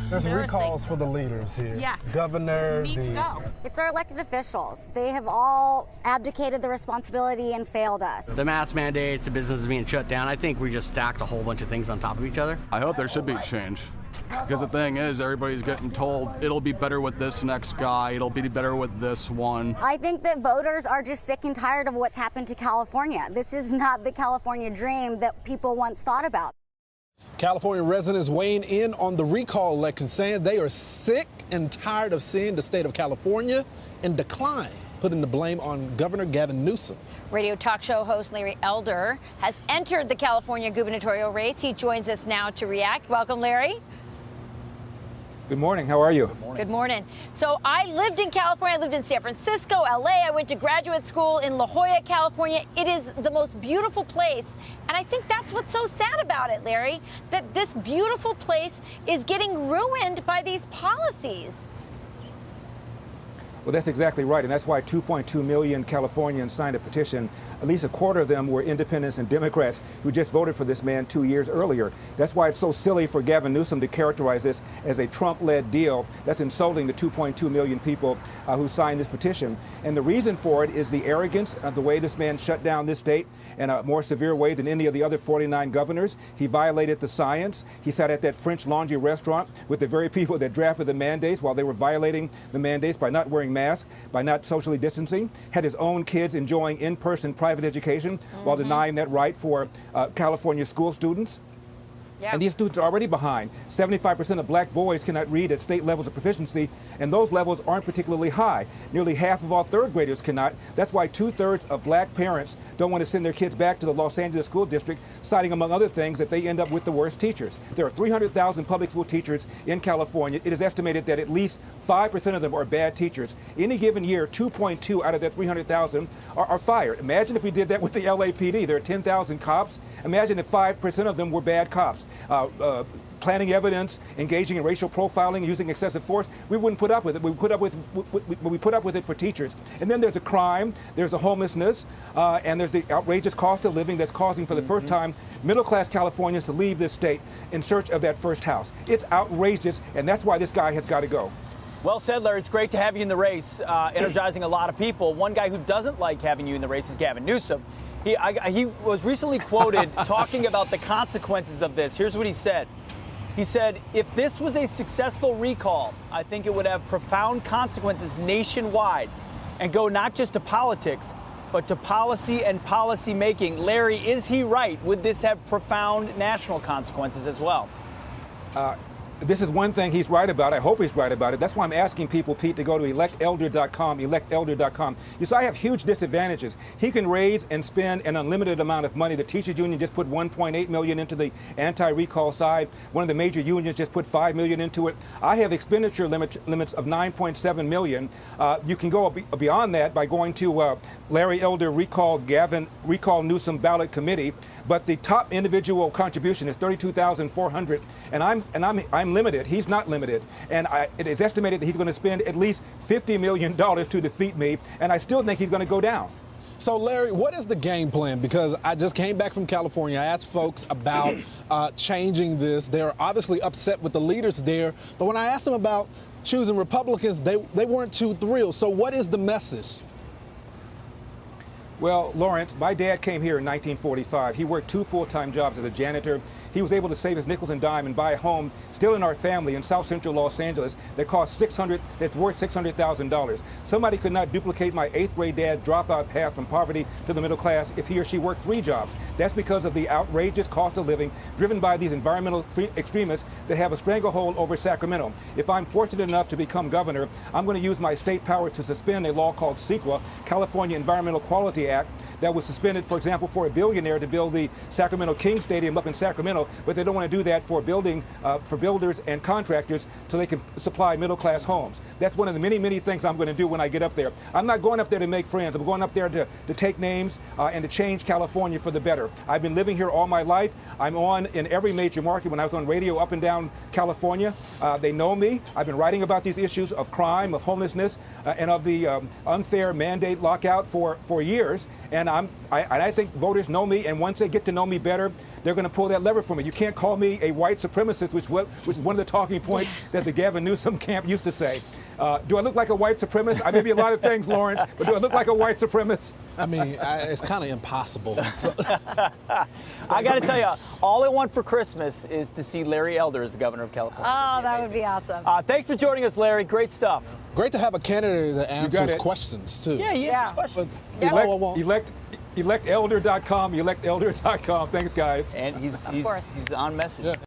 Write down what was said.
There's recalls for the leaders here. Yes. Governor, need to go. It's our elected officials. They have all abdicated the responsibility and failed us. The mask mandates, the businesses being shut down, I think we just stacked a whole bunch of things on top of each other. I hope there should be change. Because the thing is, everybody's getting told it'll be better with this next guy, it'll be better with this one. I think that voters are just sick and tired of what's happened to California. This is not the California dream that people once thought about. California residents weighing in on the recall election, saying they are sick and tired of seeing the state of California in decline, putting the blame on Governor Gavin Newsom. Radio talk show host Larry Elder has entered the California gubernatorial race. He joins us now to react. Welcome, Larry. Good morning. How are you? Good morning. So I lived in California. I lived in San Francisco, LA. I went to graduate school in La Jolla, California. It is the most beautiful place. And I think that's what's so sad about it, Larry, that this beautiful place is getting ruined by these policies. Well, that's exactly right. And that's why 2.2 million Californians signed a petition. At least a quarter of them were independents and Democrats who just voted for this man 2 years earlier. That's why it's so silly for Gavin Newsom to characterize this as a Trump-led deal. That's insulting the 2.2 million people who signed this petition. And the reason for it is the arrogance of the way this man shut down this state in a more severe way than any of the other 49 governors. He violated the science. He sat at that French Laundry restaurant with the very people that drafted the mandates while they were violating the mandates by not wearing masks, by not socially distancing, had his own kids enjoying in-person private education while denying that right for California school students. Yeah. And these students are already behind. 75% of black boys cannot read at state levels of proficiency, and those levels aren't particularly high. Nearly half of all third graders cannot. That's why 2/3 of black parents don't want to send their kids back to the Los Angeles school district, citing, among other things, that they end up with the worst teachers. There are 300,000 public school teachers in California. It is estimated that at least 5% of them are bad teachers. Any given year, 2.2 out of that 300,000 are fired. Imagine if we did that with the LAPD. There are 10,000 cops. Imagine if 5% of them were bad cops. Planning evidence, engaging in racial profiling, using excessive force. We wouldn't put up with it. We put up with it for teachers. And then there's the crime, there's the homelessness, and there's the outrageous cost of living that's causing, for the first time, middle-class Californians to leave this state in search of that first house. It's outrageous, and that's why this guy has got to go. Well said, Larry. It's great to have you in the race, energizing a lot of people. One guy who doesn't like having you in the race is Gavin Newsom. He was recently quoted talking about the consequences of this. Here's what he said. He said, if this was a successful recall, I think it would have profound consequences nationwide and go not just to politics, but to policy and policy making. Larry, is he right? Would this have profound national consequences as well? This is one thing he's right about. I hope he's right about it. That's why I'm asking people, Pete, to go to electelder.com, electelder.com. You see, I have huge disadvantages. He can raise and spend an unlimited amount of money. The teachers union just put $1.8 million into the anti-recall side. One of the major unions just put $5 million into it. I have expenditure limits of $9.7 million. You can go beyond that by going to Larry Elder Recall Newsom Ballot Committee. But the top individual contribution is $32,400, and I'm limited. He's not limited, and it is estimated that he's going to spend at least $50 million to defeat me, and I still think he's going to go down. So, Larry, what is the game plan? Because I just came back from California. I asked folks about changing this. They're obviously upset with the leaders there, but when I asked them about choosing Republicans, they weren't too thrilled. So what is the message? Well, Lawrence, my dad came here in 1945. He worked 2 full-time jobs as a janitor. He was able to save his nickels and dime and buy a home still in our family in South Central Los Angeles that's worth $600,000. Somebody could not duplicate my 8th grade dad's dropout path from poverty to the middle class if he or she worked 3 jobs. That's because of the outrageous cost of living driven by these environmental extremists that have a stranglehold over Sacramento. If I'm fortunate enough to become governor, I'm going to use my state power to suspend a law called CEQA, California Environmental Quality Act, that was suspended, for example, for a billionaire to build the Sacramento Kings Stadium up in Sacramento, but they don't want to do that for builders and contractors so they can supply middle-class homes. That's one of the many, many things I'm going to do when I get up there. I'm not going up there to make friends. I'm going up there to take names and to change California for the better. I've been living here all my life. I'm on in every major market. When I was on radio up and down California, they know me. I've been writing about these issues of crime, of homelessness, and of the unfair mandate lockout for years. And I think voters know me, and once they get to know me better, they're going to pull that lever for me. You can't call me a white supremacist, which is one of the talking points that the Gavin Newsom camp used to say. Do I look like a white supremacist? I may be a lot of things, Lawrence, but do I look like a white supremacist? I mean, it's kind of impossible. So, I got to tell you, all I want for Christmas is to see Larry Elder as the governor of California. Oh, that would be awesome. Thanks for joining us, Larry. Great stuff. great to have a candidate that answers questions, too. Yeah, he answers questions. Electelder.com, electelder.com. Thanks, guys. And he's on message. Yeah.